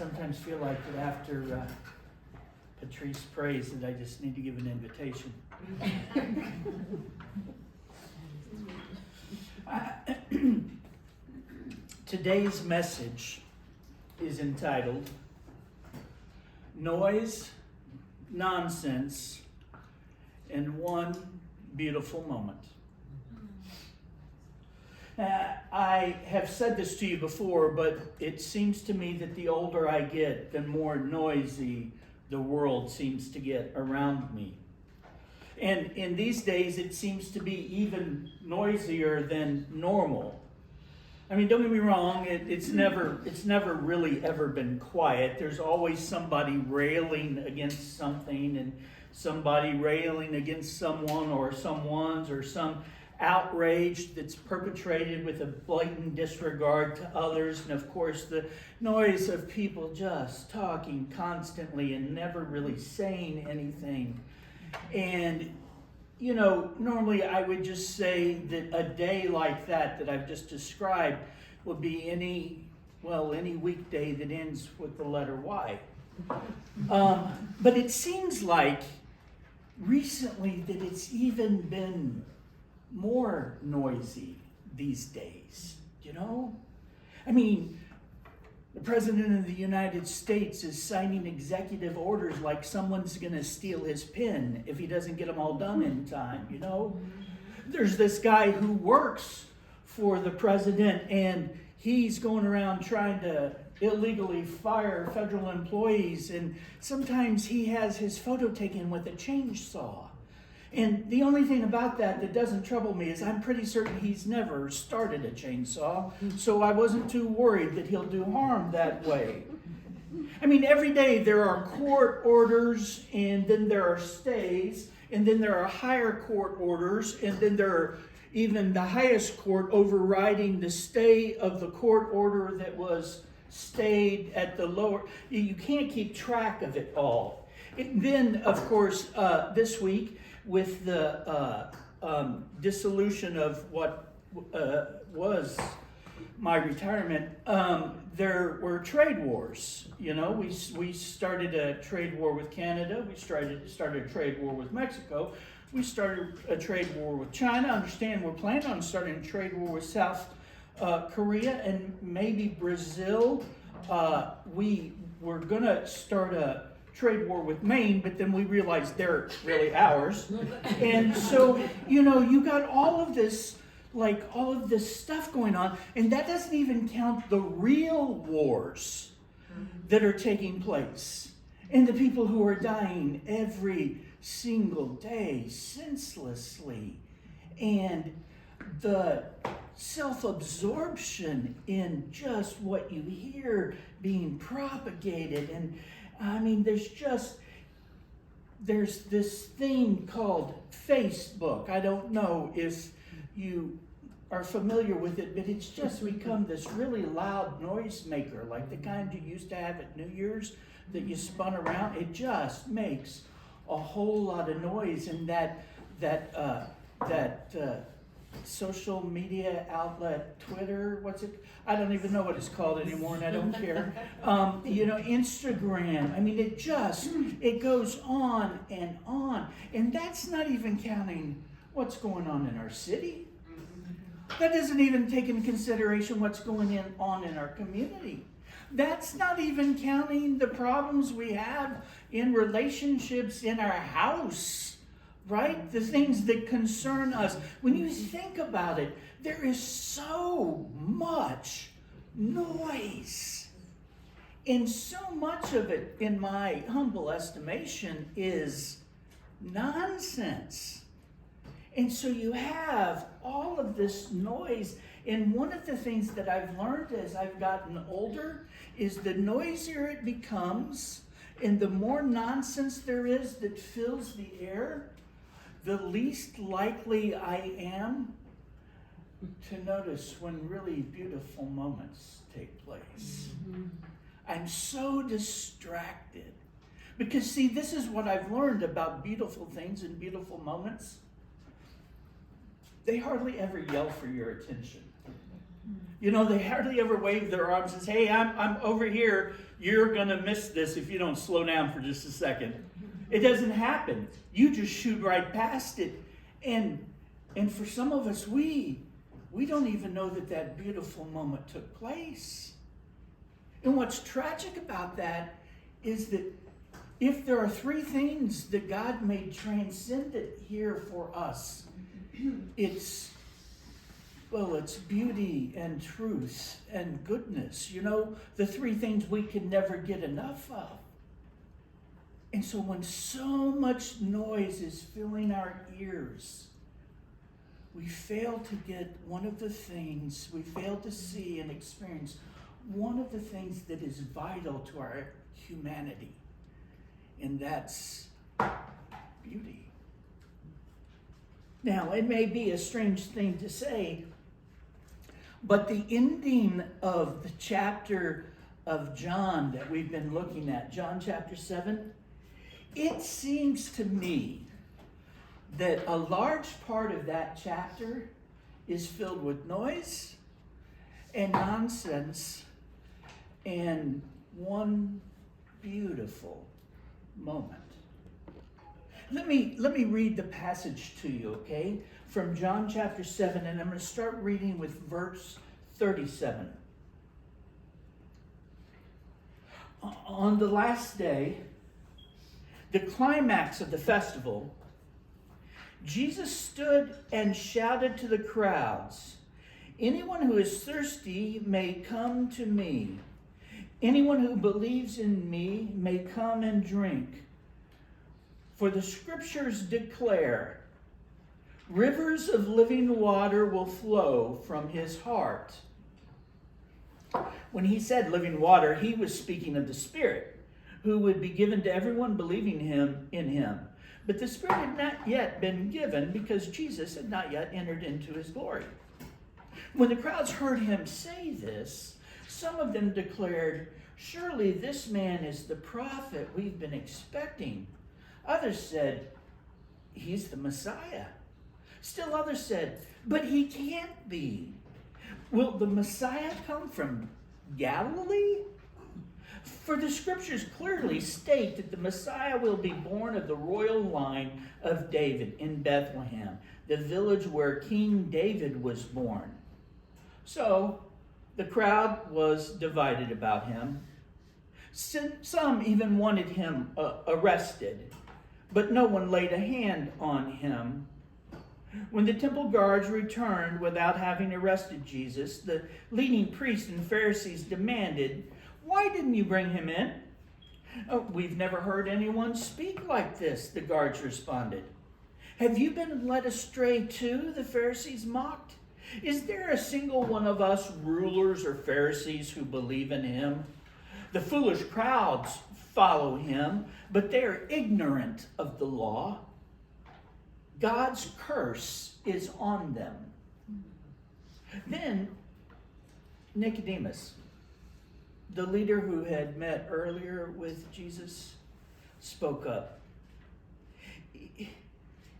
sometimes feel like that after Patrice prays that I just need to give an invitation. Today's message is entitled Noise, Nonsense, and One Beautiful Moment. I have said this to you before, but it seems to me that the older I get, the more noisy the world seems to get around me. And in these days, it seems to be even noisier than normal. I mean, don't get me wrong, it's never really ever been quiet. There's always somebody railing against something and somebody railing against someone or someone's or some outrage that's perpetrated with a blatant disregard to others, and of course the noise of people just talking constantly and never really saying anything. And you know, normally I would just say that a day like that I've just described would be any weekday that ends with the letter Y. But it seems like recently that it's even been more noisy these days, you know? I mean, the President of the United States is signing executive orders like someone's going to steal his pen if he doesn't get them all done in time, you know? There's this guy who works for the president, and he's going around trying to illegally fire federal employees, and sometimes he has his photo taken with a chainsaw. And the only thing about that doesn't trouble me is I'm pretty certain he's never started a chainsaw, so I wasn't too worried that he'll do harm that way. I mean, every day there are court orders, and then there are stays, and then there are higher court orders, and then there are even the highest court overriding the stay of the court order that was stayed at the lower. You can't keep track of it all. Then, of course, this week, with the dissolution of what was my retirement, there were trade wars. You know, we started a trade war with Canada. We started a trade war with Mexico. We started a trade war with China. Understand, we're planning on starting a trade war with South Korea and maybe Brazil. We were going to start a trade war with Maine, but then we realized they're really ours. And so, you know, you got all of this stuff going on, and that doesn't even count the real wars that are taking place and the people who are dying every single day senselessly, and the self-absorption in just what you hear being propagated. And I mean, there's this thing called Facebook. I don't know if you are familiar with it, but it's just become this really loud noise maker, like the kind you used to have at New Year's that you spun around. It just makes a whole lot of noise, and that social media outlet, Twitter, I don't even know what it's called anymore, and I don't care. You know, Instagram. I mean, it goes on, and that's not even counting what's going on in our city. That doesn't even take into consideration what's going on in our community. That's not even counting the problems we have in relationships in our house, right? The things that concern us. When you think about it, there is so much noise. And so much of it, in my humble estimation, is nonsense. And so you have all of this noise. And one of the things that I've learned as I've gotten older is the noisier it becomes and the more nonsense there is that fills the air, the least likely I am to notice when really beautiful moments take place. I'm so distracted. Because see, this is what I've learned about beautiful things and beautiful moments. They hardly ever yell for your attention. You know, they hardly ever wave their arms and say, hey, I'm over here. You're going to miss this if you don't slow down for just a second. It doesn't happen. You just shoot right past it. And for some of us, we don't even know that beautiful moment took place. And what's tragic about that is that if there are three things that God made transcendent here for us, it's beauty and truth and goodness. You know, the three things we can never get enough of. And so when so much noise is filling our ears, we fail to get one of the things, we fail to see and experience one of the things that is vital to our humanity. And that's beauty. Now, it may be a strange thing to say, but the ending of the chapter of John that we've been looking at, John chapter 7, it seems to me that a large part of that chapter is filled with noise and nonsense and one beautiful moment. Let me read the passage to you, okay? From John chapter 7, and I'm going to start reading with verse 37. On the last day, the climax of the festival, Jesus stood and shouted to the crowds, anyone who is thirsty may come to me. Anyone who believes in me may come and drink. For the scriptures declare, rivers of living water will flow from his heart. When he said living water, he was speaking of the Spirit, who would be given to everyone believing in him. But the Spirit had not yet been given because Jesus had not yet entered into his glory. When the crowds heard him say this, some of them declared, surely this man is the prophet we've been expecting. Others said, he's the Messiah. Still others said, but he can't be. Will the Messiah come from Galilee? For the scriptures clearly state that the Messiah will be born of the royal line of David in Bethlehem, the village where King David was born. So the crowd was divided about him. Some even wanted him arrested, but no one laid a hand on him. When the temple guards returned without having arrested Jesus, the leading priests and Pharisees demanded, why didn't you bring him in? Oh, we've never heard anyone speak like this, the guards responded. Have you been led astray too? The Pharisees mocked. Is there a single one of us rulers or Pharisees who believe in him? The foolish crowds follow him, but they are ignorant of the law. God's curse is on them. Then Nicodemus, the leader who had met earlier with Jesus, spoke up.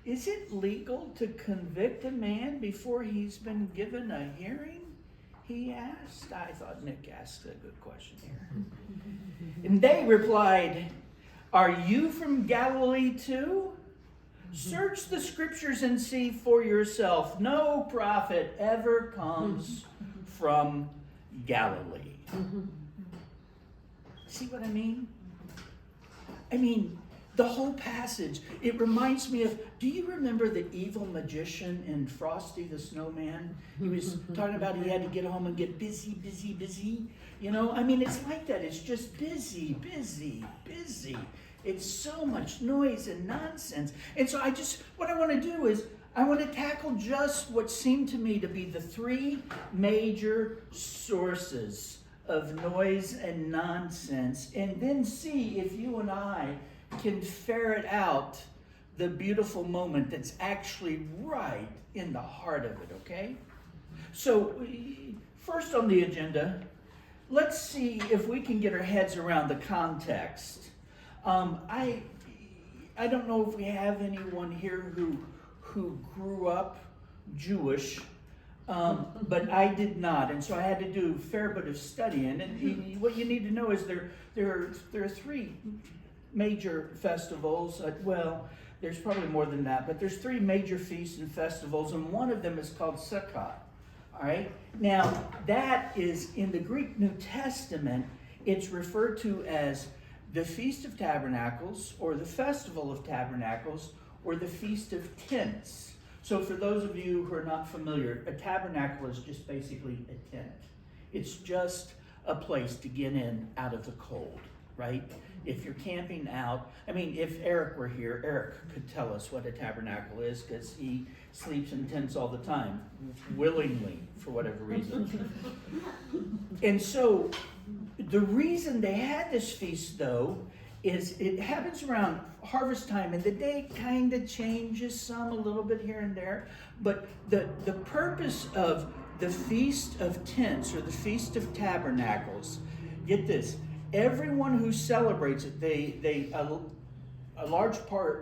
Is it legal to convict a man before he's been given a hearing? He asked. I thought Nick asked a good question here. And they replied, are you from Galilee too? Search the scriptures and see for yourself. No prophet ever comes from Galilee. See what I mean? I mean, the whole passage, it reminds me of, do you remember the evil magician in Frosty the Snowman? He was talking about he had to get home and get busy, busy, busy. You know, I mean, it's like that. It's just busy, busy, busy. It's so much noise and nonsense. And so what I want to do is, I want to tackle just what seemed to me to be the three major sources of noise and nonsense, and then see if you and I can ferret out the beautiful moment that's actually right in the heart of it, okay? So, first on the agenda, let's see if we can get our heads around the context. I don't know if we have anyone here who grew up Jewish. but I did not, and so I had to do a fair bit of studying. And what you need to know is there are three major festivals. Well, there's probably more than that, but there's three major feasts and festivals, and one of them is called Sukkot. All right. Now that is in the Greek New Testament. It's referred to as the Feast of Tabernacles, or the Festival of Tabernacles, or the Feast of Tents. So for those of you who are not familiar, a tabernacle is just basically a tent. It's just a place to get in out of the cold, right? If you're camping out, I mean, if Eric were here, Eric could tell us what a tabernacle is, because he sleeps in tents all the time, willingly, for whatever reason. And so the reason they had this feast, though, is it happens around harvest time, and the day kind of changes some a little bit here and there. But the purpose of the Feast of Tents, or the Feast of Tabernacles, get this, everyone who celebrates it, a large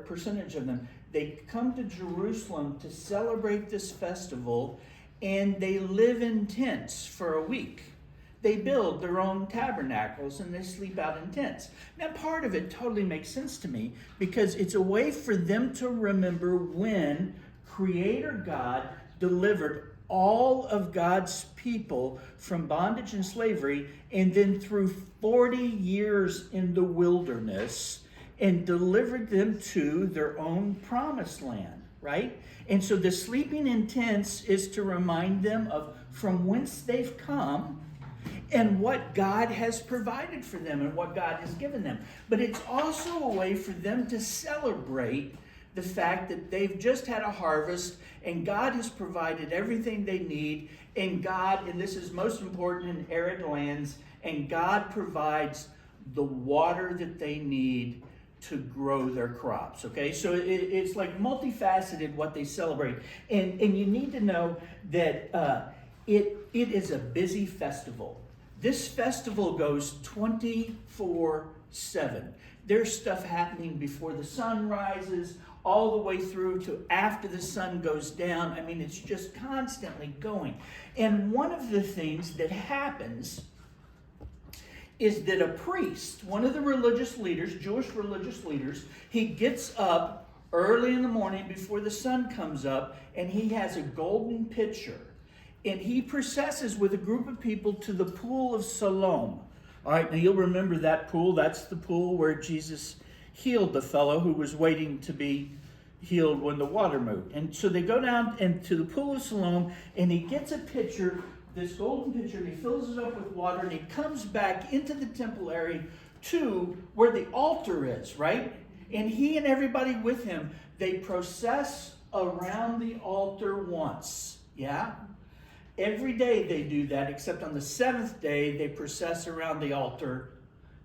percentage of them, they come to Jerusalem to celebrate this festival, and they live in tents for a week. They build their own tabernacles and they sleep out in tents. Now, part of it totally makes sense to me, because it's a way for them to remember when Creator God delivered all of God's people from bondage and slavery, and then through 40 years in the wilderness, and delivered them to their own promised land, right? And so the sleeping in tents is to remind them of from whence they've come, and what God has provided for them and what God has given them. But it's also a way for them to celebrate the fact that they've just had a harvest, and God has provided everything they need, and God, and this is most important in arid lands, and God provides the water that they need to grow their crops. Okay, so it's like multifaceted what they celebrate. And you need to know that it is a busy festival. This festival goes 24/7. There's stuff happening before the sun rises, all the way through to after the sun goes down. I mean, it's just constantly going. And one of the things that happens is that a priest, one of the religious leaders, Jewish religious leaders, he gets up early in the morning before the sun comes up, and he has a golden pitcher. And he processes with a group of people to the pool of Siloam. All right, now you'll remember that pool. That's the pool where Jesus healed the fellow who was waiting to be healed when the water moved. And so they go down into the pool of Siloam, and he gets a pitcher, this golden pitcher, and he fills it up with water, and he comes back into the temple area to where the altar is, right? And he and everybody with him, they process around the altar once, yeah? Every day they do that, except on the seventh day, they process around the altar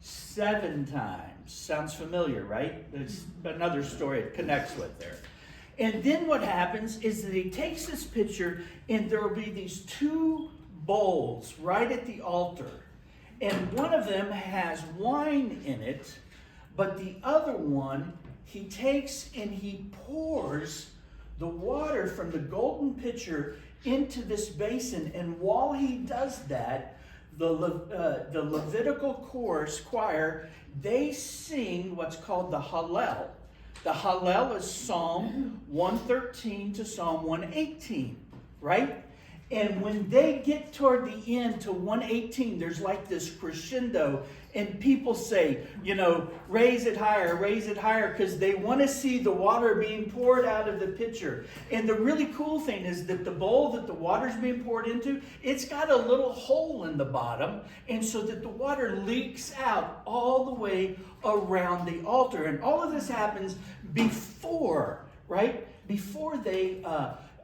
7 times. Sounds familiar, right? There's another story it connects with there. And then what happens is that he takes this pitcher, and there will be these 2 bowls right at the altar. And one of them has wine in it, but the other one, he takes and he pours the water from the golden pitcher into this basin. And while he does that, the Levitical choir, they sing what's called the Hallel. The Hallel is Psalm 113 to Psalm 118, right? And when they get toward the end to 118, there's like this crescendo, and people say, raise it higher, because they want to see the water being poured out of the pitcher. And the really cool thing is that the bowl that the water's being poured into, it's got a little hole in the bottom, and so that the water leaks out all the way around the altar. And all of this happens before, right? Before they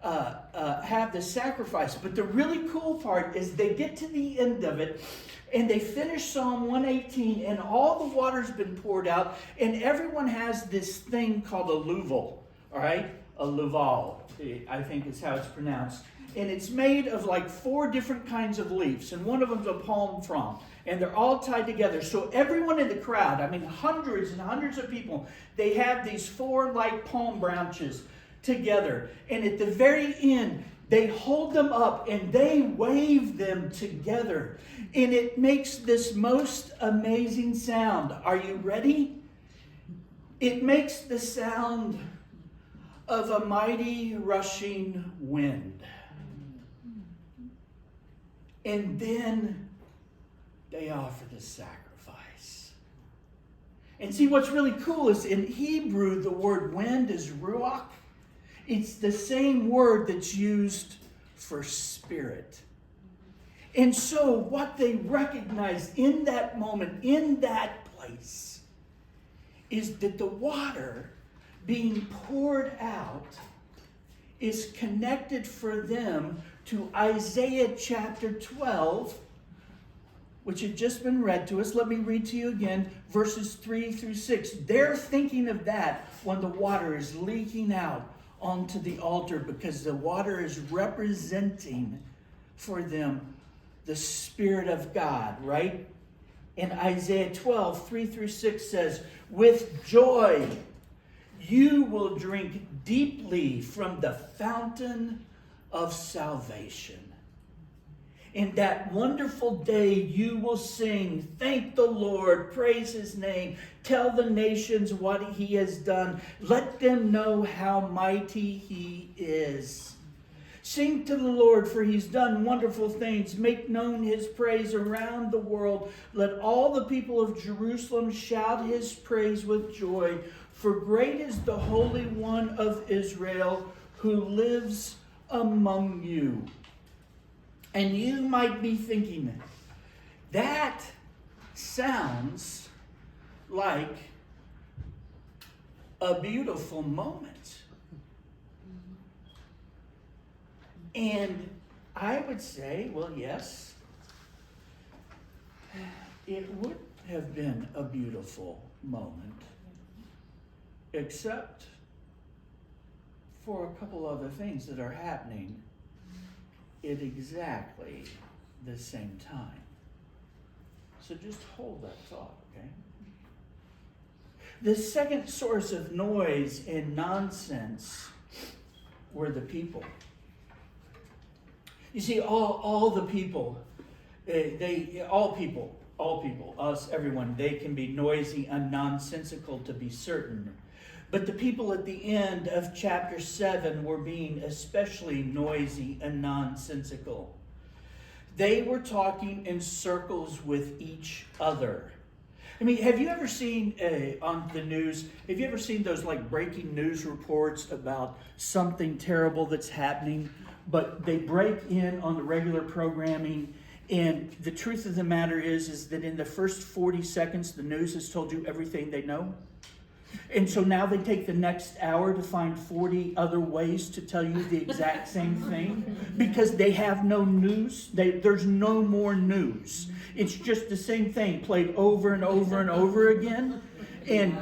have the sacrifice. But the really cool part is they get to the end of it, and they finish Psalm 118, and all the water's been poured out, and everyone has this thing called a luval, all right? A luval, I think is how it's pronounced. And it's made of like 4 different kinds of leaves, and one of them's a palm frond, and they're all tied together. So everyone in the crowd, I mean hundreds and hundreds of people, they have these 4 like palm branches together. And at the very end, they hold them up and they wave them together. And it makes this most amazing sound. Are you ready? It makes the sound of a mighty rushing wind. And then they offer the sacrifice. And see, what's really cool is in Hebrew, the word wind is ruach. It's the same word that's used for spirit. And so what they recognize in that moment, in that place, is that the water being poured out is connected for them to Isaiah chapter 12, which had just been read to us. Let me read to you again, verses 3 through 6. They're thinking of that when the water is leaking out onto the altar, because the water is representing for them the Spirit of God, right? In Isaiah 12, 3 through 6 says, with joy you will drink deeply from the fountain of salvation. In that wonderful day you will sing, thank the Lord, praise his name, tell the nations what he has done, let them know how mighty he is. Sing to the Lord, for he's done wonderful things. Make known his praise around the world. Let all the people of Jerusalem shout his praise with joy. For great is the Holy One of Israel who lives among you. And you might be thinking, that sounds like a beautiful moment. And I would say, well, yes, it would have been a beautiful moment, except for a couple other things that are happening at exactly the same time. So just hold that thought, okay? The second source of noise and nonsense were the people. You see, all the people, all people, us, everyone, they can be noisy and nonsensical, to be certain. But the people at the end of chapter 7 were being especially noisy and nonsensical. They were talking in circles with each other. I mean, have you ever seen on the news, have you ever seen those like breaking news reports about something terrible that's happening, but they break in on the regular programming, and the truth of the matter is that in the first 40 seconds, the news has told you everything they know? And so now they take the next hour to find 40 other ways to tell you the exact same thing, because they have no news. There's no more news. It's just the same thing played over and over and over again. And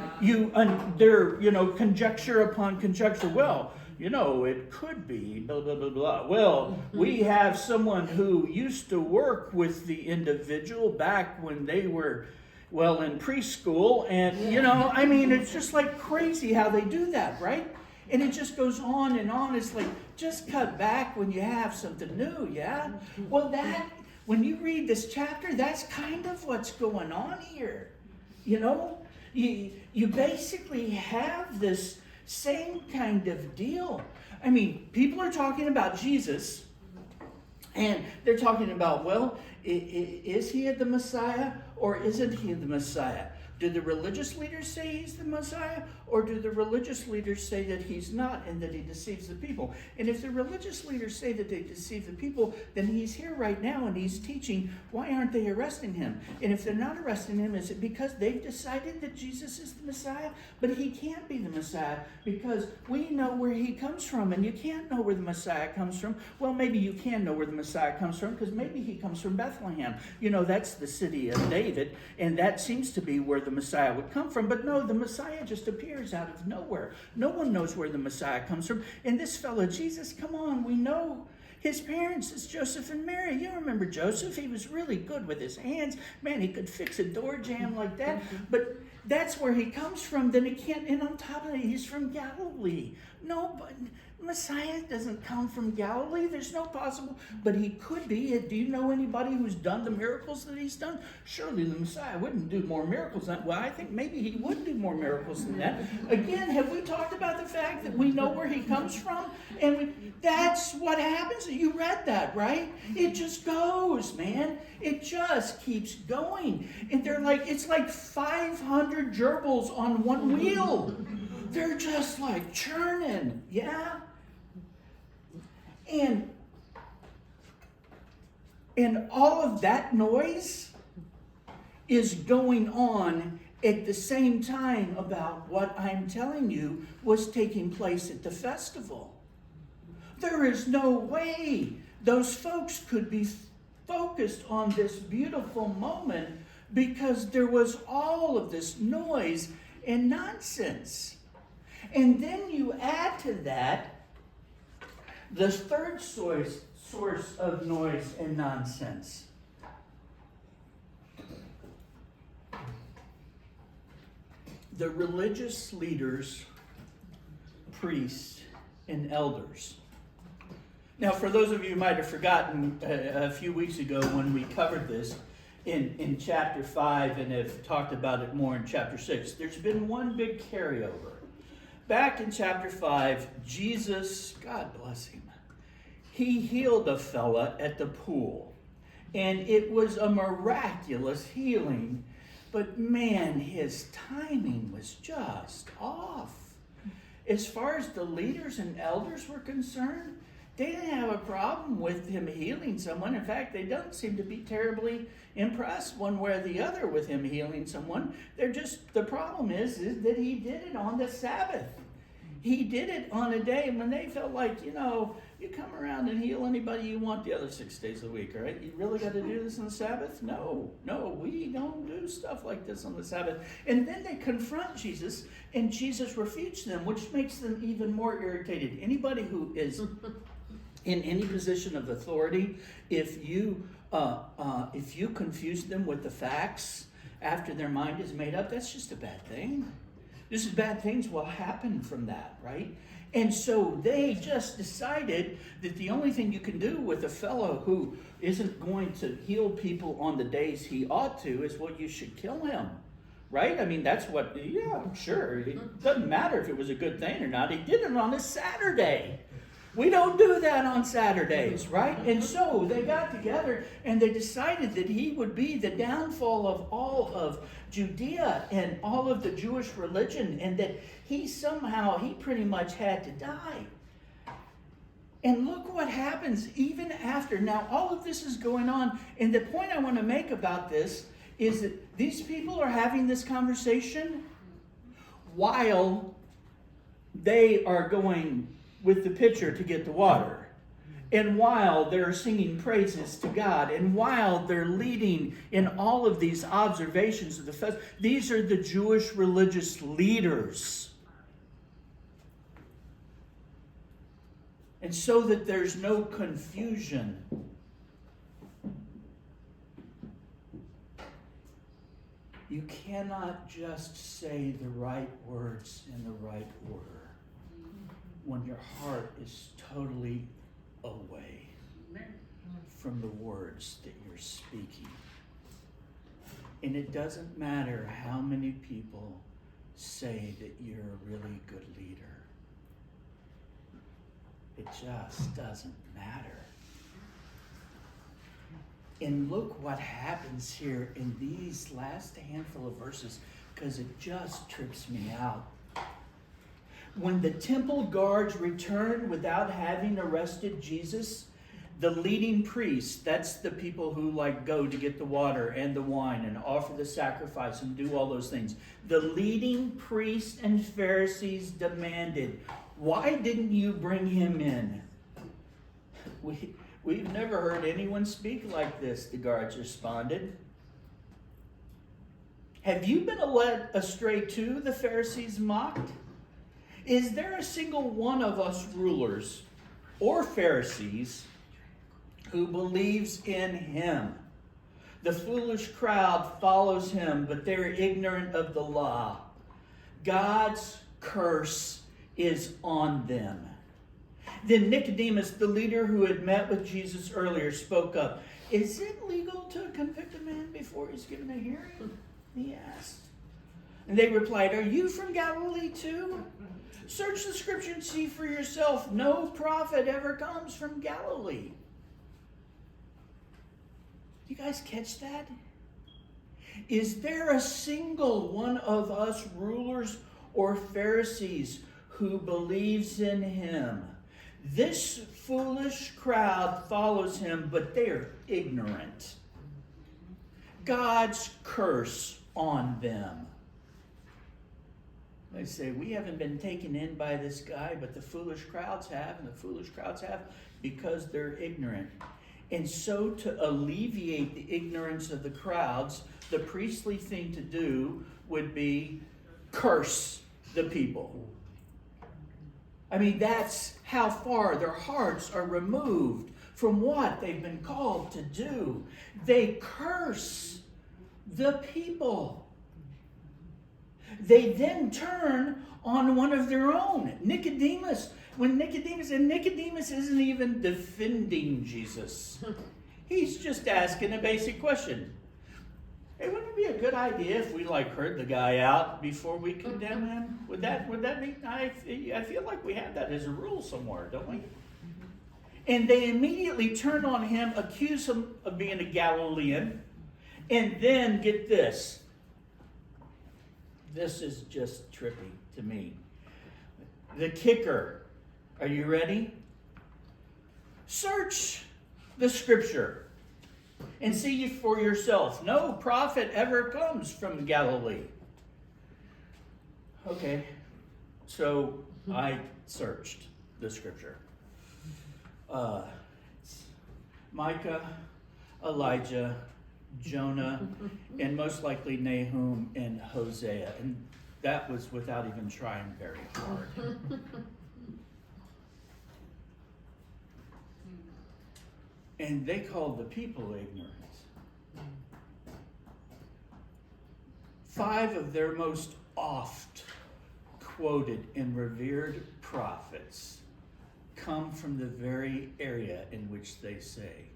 they're, conjecture upon conjecture. Well, it could be blah, blah, blah, blah. Well, we have someone who used to work with the individual back when they were, in preschool. And, it's just like crazy how they do that, right? And it just goes on and on. It's like, just cut back when you have something new, yeah? Well, when you read this chapter, that's kind of what's going on here. You basically have this same kind of deal. I mean, people are talking about Jesus, and they're talking about, is he the Messiah or isn't he the Messiah? Do the religious leaders say he's the Messiah, or do the religious leaders say that he's not and that he deceives the people? And if the religious leaders say that they deceive the people, then he's here right now and he's teaching. Why aren't they arresting him? And if they're not arresting him, is it because they've decided that Jesus is the Messiah? But he can't be the Messiah, because we know where he comes from, and you can't know where the Messiah comes from. Well, maybe you can know where the Messiah comes from, because maybe he comes from Bethlehem. That's the city of David, and that seems to be where the Messiah would come from. But no, the Messiah just appears out of nowhere. No one knows where the Messiah comes from. And this fellow Jesus, come on, we know his parents is Joseph and Mary. You remember Joseph? He was really good with his hands. Man, he could fix a door jamb like that. But that's where he comes from. Then it can't, and on top of it, he's from Galilee. No, but Messiah doesn't come from Galilee. There's no possible, but he could be. Do you know anybody who's done the miracles that he's done? Surely the Messiah wouldn't do more miracles than that. Well, I think maybe he would do more miracles than that. Again, have we talked about the fact that we know where he comes from? And that's what happens. You read that, right? It just goes, man. It just keeps going. And they're like, it's like 500 gerbils on one wheel. They're just like churning, yeah? And all of that noise is going on at the same time about what I'm telling you was taking place at the festival. There is no way those folks could be focused on this beautiful moment because there was all of this noise and nonsense. And then you add to that the third source of noise and nonsense. The religious leaders, priests, and elders. Now, for those of you who might have forgotten, a few weeks ago when we covered this in chapter 5 and have talked about it more in chapter 6, there's been one big carryover. Back in chapter 5, Jesus, God bless him, he healed a fella at the pool. And it was a miraculous healing. But man, his timing was just off. As far as the leaders and elders were concerned, they didn't have a problem with him healing someone. In fact, they don't seem to be terribly impressed one way or the other with him healing someone. The problem is that he did it on the Sabbath. He did it on a day when they felt like, you come around and heal anybody you want the other 6 days a week, all right? You really got to do this on the Sabbath? No, we don't do stuff like this on the Sabbath. And then they confront Jesus, and Jesus refutes them, which makes them even more irritated. Anybody who is in any position of authority, if you confuse them with the facts after their mind is made up, that's just a bad thing. Just bad things will happen from that, right? And so they just decided that the only thing you can do with a fellow who isn't going to heal people on the days he ought to is, well, you should kill him, right? I mean, that's what, yeah, sure. It doesn't matter if it was a good thing or not. He did it on a Saturday. We don't do that on Saturdays, right? And so they got together and they decided that he would be the downfall of all of Judea and all of the Jewish religion, and that he pretty much had to die. And look what happens even after. Now, all of this is going on, and the point I want to make about this is that these people are having this conversation while they are going with the pitcher to get the water, and while they're singing praises to God, and while they're leading in all of these observations of the festival. These are the Jewish religious leaders. And so that there's no confusion, you cannot just say the right words in the right order when your heart is totally away from the words that you're speaking. And it doesn't matter how many people say that you're a really good leader. It just doesn't matter. And look what happens here in these last handful of verses, because it just trips me out. When the temple guards returned without having arrested Jesus, the leading priests, that's the people who go to get the water and the wine and offer the sacrifice and do all those things. The leading priests and Pharisees demanded, "Why didn't you bring him in?" We've never heard anyone speak like this, the guards responded. "Have you been led astray too?" the Pharisees mocked. "Is there a single one of us rulers or Pharisees who believes in him? The foolish crowd follows him, but they're ignorant of the law. God's curse is on them." Then Nicodemus, the leader who had met with Jesus earlier, spoke up. Is it legal to convict a man before he's given a hearing? He asked. And they replied, are you from Galilee too? Search the scripture and see for yourself. No prophet ever comes from Galilee. You guys catch that? Is there a single one of us rulers or Pharisees who believes in him? This foolish crowd follows him, but they are ignorant. God's curse on them. They say, we haven't been taken in by this guy, but the foolish crowds have, and the foolish crowds have because they're ignorant. And so to alleviate the ignorance of the crowds, the priestly thing to do would be curse the people. I mean, that's how far their hearts are removed from what they've been called to do. They curse the people. They then turn on one of their own, Nicodemus. Nicodemus isn't even defending Jesus. He's just asking a basic question. Hey, wouldn't it be a good idea if we heard the guy out before we condemn him? Would that be? I feel like we have that as a rule somewhere, don't we? And they immediately turn on him, accuse him of being a Galilean, and then get this. This is just trippy to me. The kicker. Are you ready? Search the scripture and see for yourself. No prophet ever comes from Galilee. Okay, so I searched the scripture. Micah, Elijah, Jonah, and most likely Nahum and Hosea. And that was without even trying very hard. And they called the people ignorant. 5 of their most oft quoted and revered prophets come from the very area in which they say.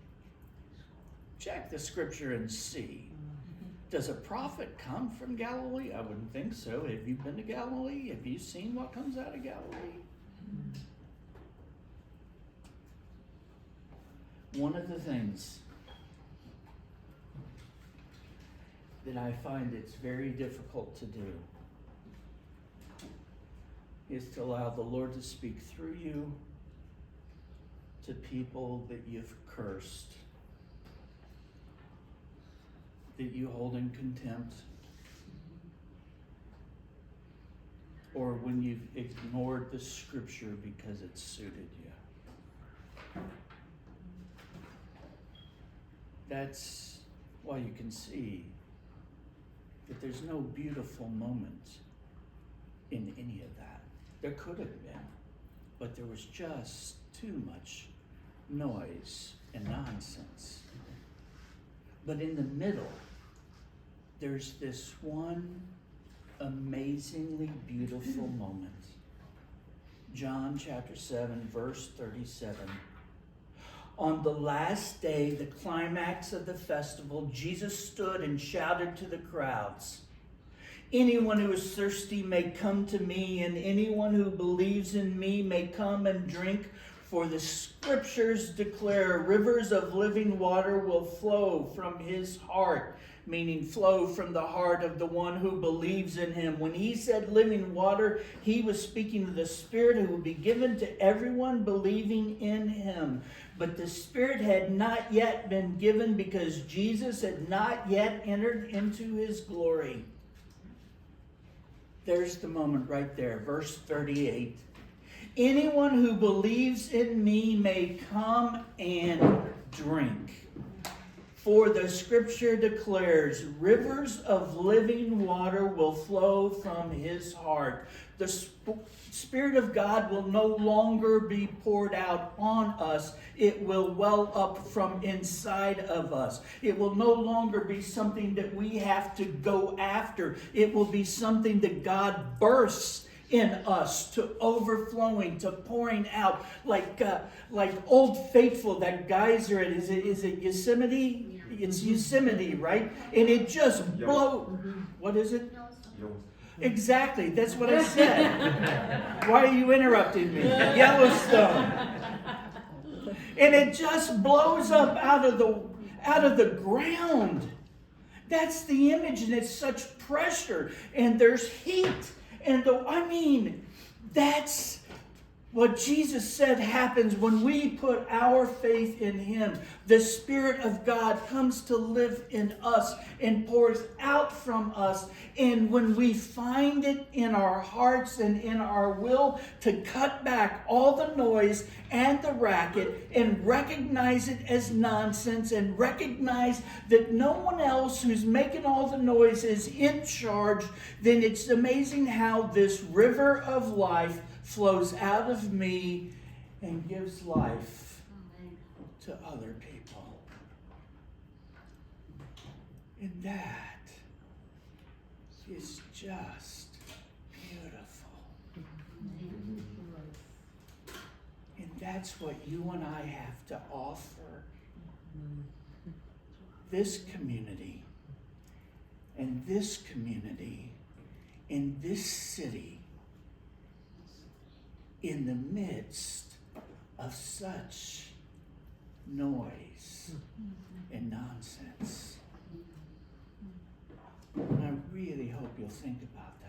Check the scripture and see. Does a prophet come from Galilee? I wouldn't think so. Have you been to Galilee? Have you seen what comes out of Galilee? One of the things that I find it's very difficult to do is to allow the Lord to speak through you to people that you've cursed, that you hold in contempt, or when you've ignored the scripture because it suited you. That's why you can see that there's no beautiful moment in any of that. There could have been, but there was just too much noise and nonsense. But in the middle, there's this one amazingly beautiful moment. John chapter 7, verse 37. On the last day, the climax of the festival, Jesus stood and shouted to the crowds, anyone who is thirsty may come to me, and anyone who believes in me may come and drink, for the scriptures declare rivers of living water will flow from his heart, meaning flow from the heart of the one who believes in him. When he said living water, he was speaking of the Spirit who would be given to everyone believing in him. But the Spirit had not yet been given because Jesus had not yet entered into his glory. There's the moment right there, verse 38. Anyone who believes in me may come and drink. For the scripture declares, rivers of living water will flow from his heart. The Spirit of God will no longer be poured out on us. It will well up from inside of us. It will no longer be something that we have to go after. It will be something that God bursts in us to overflowing, to pouring out, like Old Faithful, that geyser. Is it Yosemite? It's Yosemite, right? And it just blows. What is it? Exactly. That's what I said. Why are you interrupting me? Yellowstone. And it just blows up out of the ground. That's the image, and it's such pressure, and there's heat, and that's what Jesus said happens when we put our faith in Him. The Spirit of God comes to live in us and pours out from us. And when we find it in our hearts and in our will to cut back all the noise and the racket and recognize it as nonsense and recognize that no one else who's making all the noise is in charge, then it's amazing how this river of life flows out of me and gives life to other people. And that is just beautiful. And that's what you and I have to offer this community and this community in this city, in the midst of such noise and nonsense. And I really hope you'll think about that.